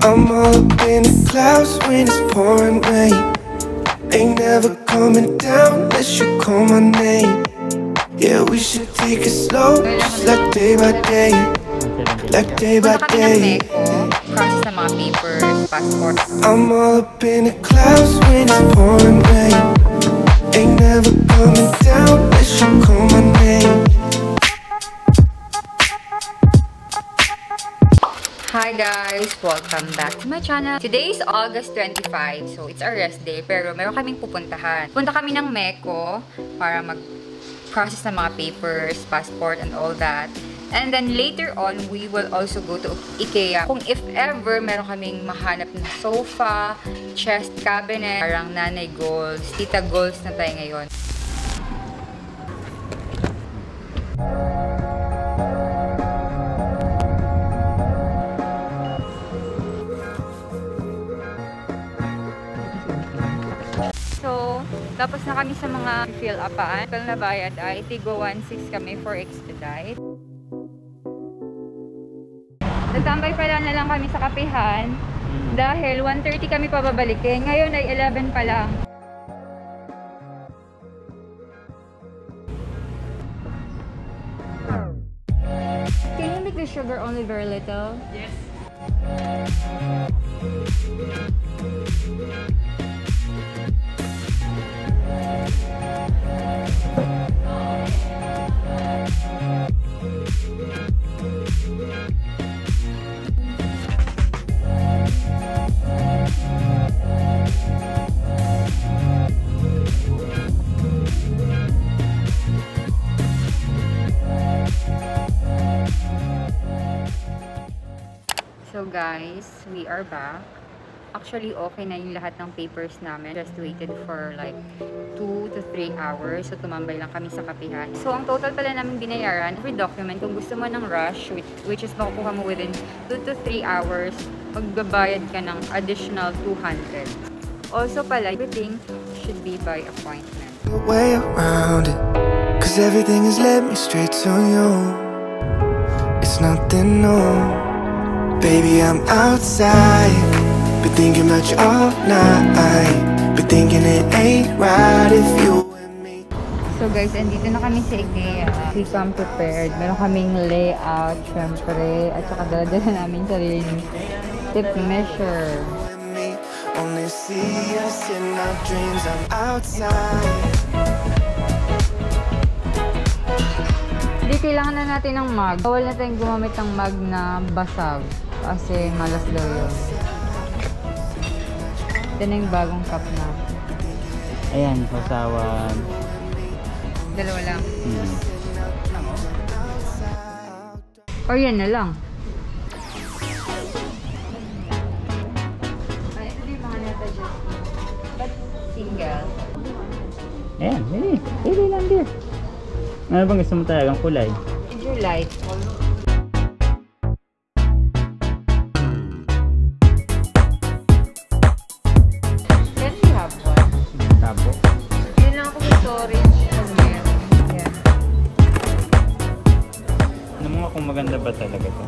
I'm all up in the clouds when it's pouring rain. Ain't never coming down unless you call my name. Yeah, we should take it slow, just like day by day. Like day by day. Process ng mga papers, passport. I'm all up in the clouds when it's pouring rain. Ain't never coming down unless you call my name. Hi guys! Welcome back to my channel. Today is August 25, so it's our rest day. Pero meron kaming pupuntahan. Punta kami ng Mecco para mag-process ng mga papers, passport, and all that. And then later on, we will also go to IKEA. Kung if ever meron kaming mahanap na sofa, chest cabinet, parang nanay goals, tita goals na tayo ngayon. So, tapos na kami sa mga fill upaan. Total na bayad ay Tigo 1.6 kami for expedite. Nagtambay pala na lang kami sa kapihan dahil 1:30 kami pababalik. Ngayon ay 11 pa lang. Can you make the sugar only very little? Yes. So guys, we are back. Actually, okay na yung lahat ng papers namin. Just waited for like 2 to 3 hours. So, tumambay lang kami sa kapihan. So, ang total pala namin binayaran, every document, kung gusto mo ng rush, which is makukuha mo within 2 to 3 hours, magbabayad ka ng additional 200. Also pala, everything should be by appointment. Way around it, 'cause everything has led me straight to you. It's nothing new. Baby, I'm outside, been thinking about you all night, been thinking it ain't right if you and me. So guys, andito na kami sa IKEA. We come prepared. Meron kaming layout, syempre, at saka dala namin sariling tape measure. Only see us in our dreams, I'm outside. Hindi kailangan na natin ng mug. Bawal na tayong gumamit ng mug na basag. Kasi malas daw yun. Ito na yung bagong cup na. Ayan, sasawan. Dalawa lang. Or yan na lang. Ay, ito yung mga nata dyan. But single. Ayan, pili lang din. Ano bang gusto mo talagang kulay? Medyo light. Maganda ba talaga to?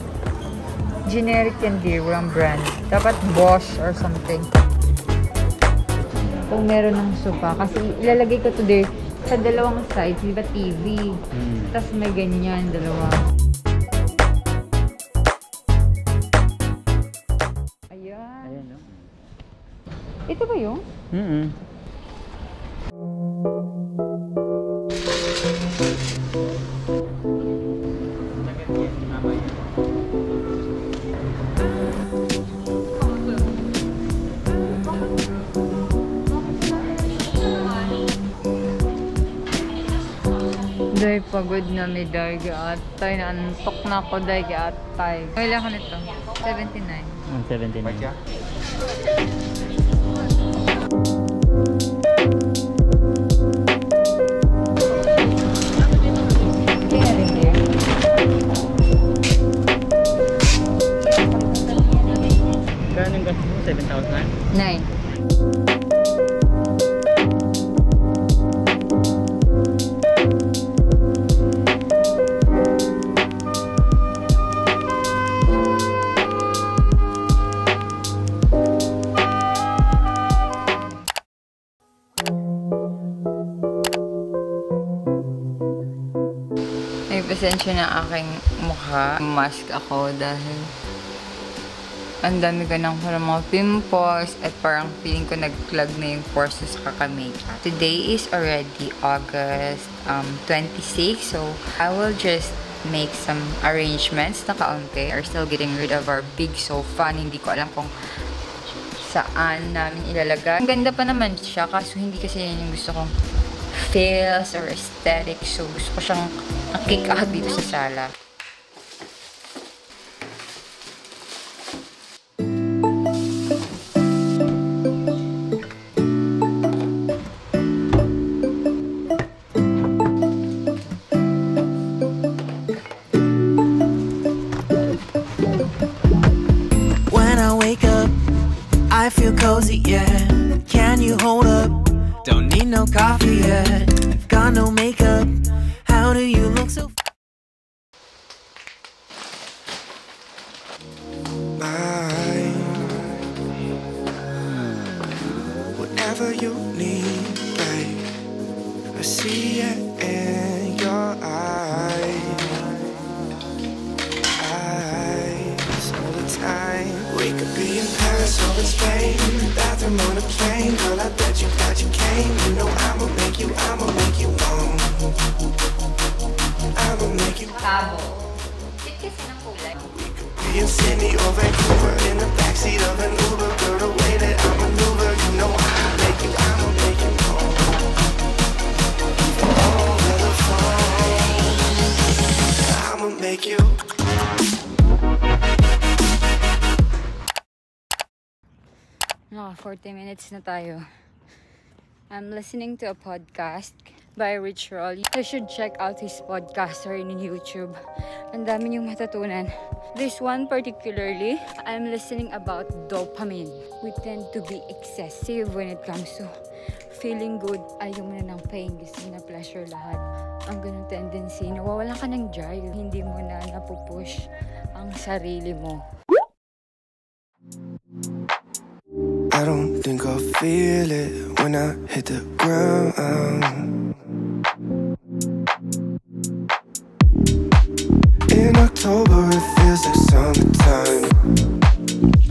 Generic yan, dear. Walang brand. Dapat Bosch or something. Kung meron ng sofa. Kasi ilalagay ko to there sa dalawang sides. Diba TV? Tapos may ganyan, dalawa. Ayan. Ayan, no? Ito ba yung? Day pagod na may dahil atay. Naantok na ako dahil atay. Kailan ko nito? 79. 79. Ganun gasto mo? 7,000? 9. pasensya na aking mukha. Mask ako dahil ang dami ka ng parang mga pimples at parang feeling ko nag-clog na yung pores sa kaka-makeup. Today is already August 26, so I will just make some arrangements na kaunti. We're still getting rid of our big sofa. Hindi ko alam kung saan namin ilalagay. Ang ganda pa naman siya, kaso hindi kasi yan yung gusto kong feels or aesthetic. So gusto ko siyang kick out dito sa sala. I feel cozy, yeah. Can you hold up? Don't need no coffee yet. Got no makeup. How do you look so mine? Whatever you need, babe, I see it in your eyes all the time. We could be in Paris or in Spain, bathroom on a plane. Girl, I bet you glad you came. You know I'ma make you moan. I'ma make you Cabo. Cute kasi ng kulay. We could be in Sydney or Vancouver, in the backseat of an Uber. Girl, the way that I maneuver, you know I'ma make you moan. Over the phone, I'ma make you. Naka 40 minutes na tayo. I'm listening to a podcast by Rich Roll. You should check out his podcast or in YouTube. Ang dami niyong matutunan. This one particularly, I'm listening about dopamine. We tend to be excessive when it comes to feeling good. Ayaw mo na ng pain, gusto mo na pleasure lahat. Ang ganun tendency, nawawalan ka ng drive. Hindi mo na napupush ang sarili mo. I don't think I'll feel it when I hit the ground. In October it feels like summertime.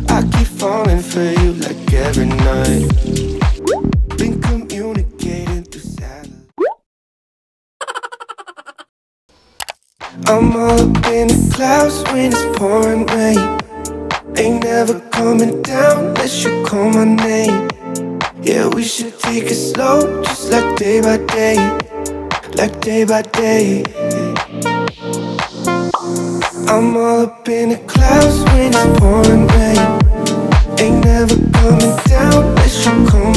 I keep falling for you like every night. Been communicating through satellite. I'm all up in the clouds when it's pouring rain. Ain't never coming down unless you call my name. Yeah, we should take it slow, just like day by day. Like day by day. I'm all up in the clouds when it's pouring rain. Ain't never coming down unless you call